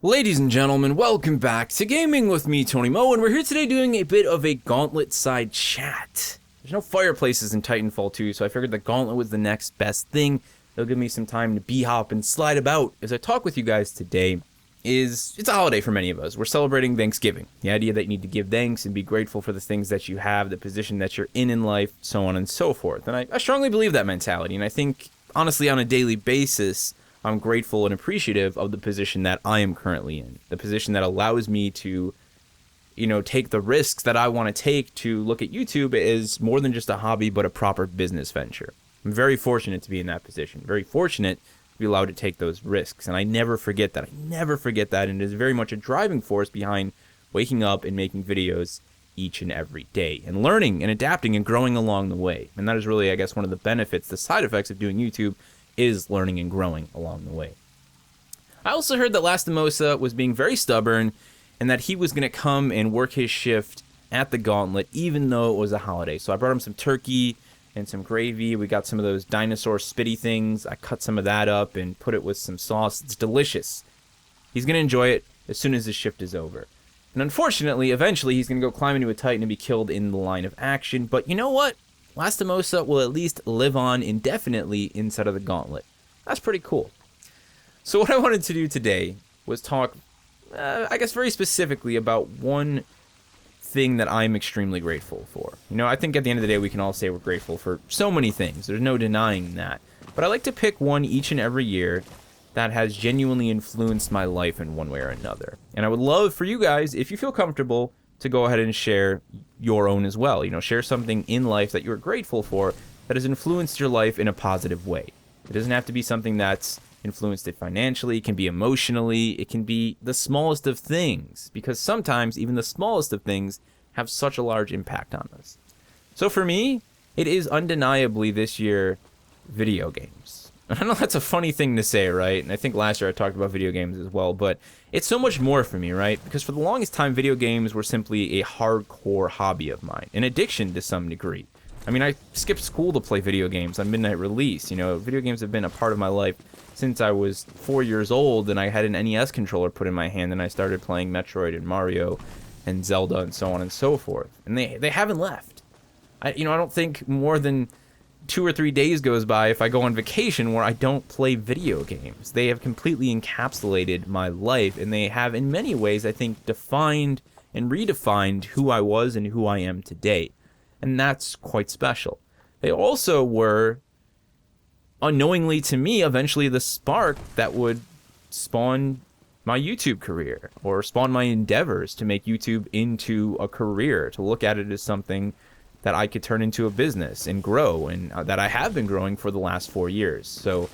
Ladies and gentlemen, welcome back to Gaming with me, Tony Mo, and we're here today doing a bit of a Gauntlet side chat. There's no fireplaces in Titanfall 2, so I figured the Gauntlet was the next best thing. It'll give me some time to bee-hop and slide about as I talk with you guys today. It's a holiday for many of us. We're celebrating Thanksgiving. The idea that you need to give thanks and be grateful for the things that you have, the position that you're in life, so on and so forth. And I strongly believe that mentality, and I think, honestly, on a daily basis, I'm grateful and appreciative of the position that I am currently in. The position that allows me to, take the risks that I want to take to look at YouTube as more than just a hobby, but a proper business venture. I'm very fortunate to be in that position. Very fortunate to be allowed to take those risks. And I never forget that. And it is very much a driving force behind waking up and making videos each and every day. And learning and adapting and growing along the way. And that is really, I guess, one of the benefits, the side effects of doing YouTube is learning and growing along the way. I also heard that Lamosa was being very stubborn and that he was going to come and work his shift at the Gauntlet even though it was a holiday. So I brought him some turkey and some gravy. We got some of those dinosaur spitty things. I cut some of that up and put it with some sauce. It's delicious. He's going to enjoy it as soon as his shift is over. And unfortunately, eventually he's going to go climb into a Titan and be killed in the line of action. But you know what? Lamosa will at least live on indefinitely inside of the Gauntlet. That's pretty cool. So what I wanted to do today was talk, I guess very specifically about one thing that I'm extremely grateful for. I think at the end of the day we can all say we're grateful for so many things. There's no denying that. But I like to pick one each and every year that has genuinely influenced my life in one way or another. And I would love for you guys, if you feel comfortable, to go ahead and share your own as well. Share something in life that you're grateful for that has influenced your life in a positive way. It doesn't have to be something that's influenced it financially. It can be emotionally. It can be the smallest of things, because sometimes even the smallest of things have such a large impact on us. So for me, it is undeniably this year video games. I know that's a funny thing to say, right? And I think last year I talked about video games as well, but it's so much more for me, right? Because for the longest time, video games were simply a hardcore hobby of mine, an addiction to some degree. I mean, I skipped school to play video games on midnight release. Video games have been a part of my life since I was 4 years old, and I had an NES controller put in my hand, and I started playing Metroid and Mario and Zelda and so on and so forth. And they haven't left. I don't think more than 2 or 3 days goes by if I go on vacation where I don't play video games. They have completely encapsulated my life, and they have in many ways, I think, defined and redefined who I was and who I am today. And that's quite special. They also were, unknowingly to me, eventually the spark that would spawn my YouTube career, or spawn my endeavors to make YouTube into a career, to look at it as something that I could turn into a business and grow, and that I have been growing for the last 4 years. So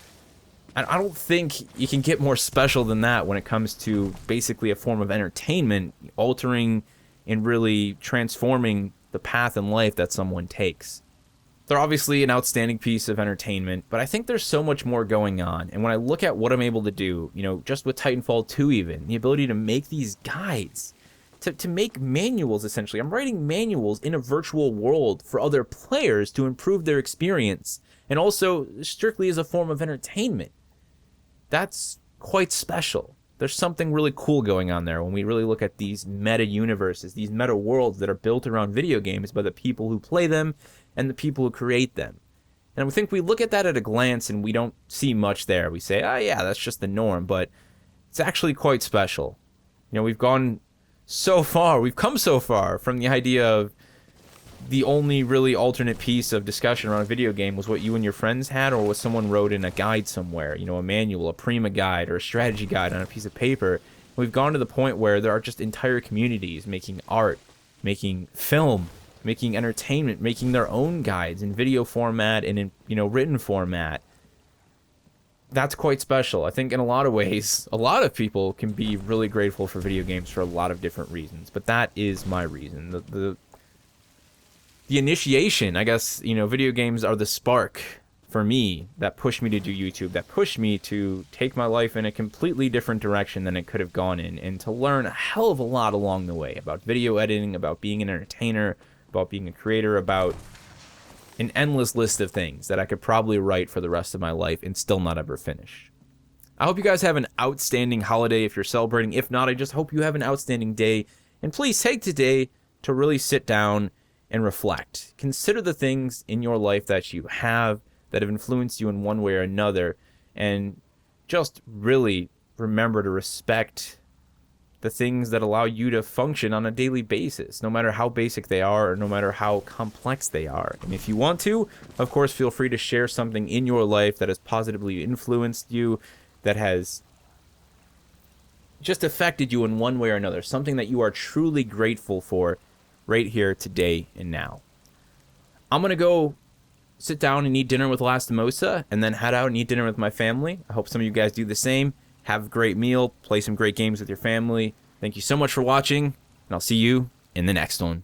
I don't think you can get more special than that when it comes to basically a form of entertainment, altering and really transforming the path in life that someone takes. They're obviously an outstanding piece of entertainment, but I think there's so much more going on. And when I look at what I'm able to do, just with Titanfall 2 even, the ability to make these guides, to make manuals, essentially. I'm writing manuals in a virtual world for other players to improve their experience, and also strictly as a form of entertainment. That's quite special. There's something really cool going on there when we really look at these meta universes, these meta worlds that are built around video games by the people who play them and the people who create them. And I think we look at that at a glance and we don't see much there. We say, oh yeah, that's just the norm, but it's actually quite special. We've come so far from the idea of the only really alternate piece of discussion around a video game was what you and your friends had, or what someone wrote in a guide somewhere, a manual, a Prima guide, or a strategy guide on a piece of paper. We've gone to the point where there are just entire communities making art, making film, making entertainment, making their own guides in video format and in, written format. That's quite special. I think in a lot of ways, a lot of people can be really grateful for video games for a lot of different reasons, but that is my reason. The initiation, I guess, video games are the spark for me that pushed me to do YouTube, that pushed me to take my life in a completely different direction than it could have gone in, and to learn a hell of a lot along the way about video editing, about being an entertainer, about being a creator, about an endless list of things that I could probably write for the rest of my life and still not ever finish. I hope you guys have an outstanding holiday if you're celebrating. If not, I just hope you have an outstanding day. And please take today to really sit down and reflect. Consider the things in your life that you have that have influenced you in one way or another. And just really remember to respect the things that allow you to function on a daily basis, no matter how basic they are or no matter how complex they are. And if you want to, of course, feel free to share something in your life that has positively influenced you, that has just affected you in one way or another, something that you are truly grateful for right here, today, and now. I'm going to go sit down and eat dinner with Lamosa and then head out and eat dinner with my family. I hope some of you guys do the same. Have a great meal, play some great games with your family. Thank you so much for watching, and I'll see you in the next one.